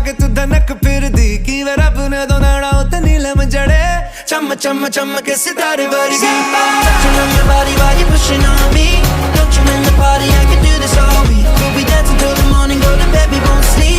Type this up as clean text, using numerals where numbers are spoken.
के तू धनक फिर दी की वे रब ने दो नाड़ा उते नीलम जड़े चम चम चम के सितारे वर्गी touching on your body while you pushing on me don't you in the party I can do this all week we'll be dancing till the morning golden baby won't sleep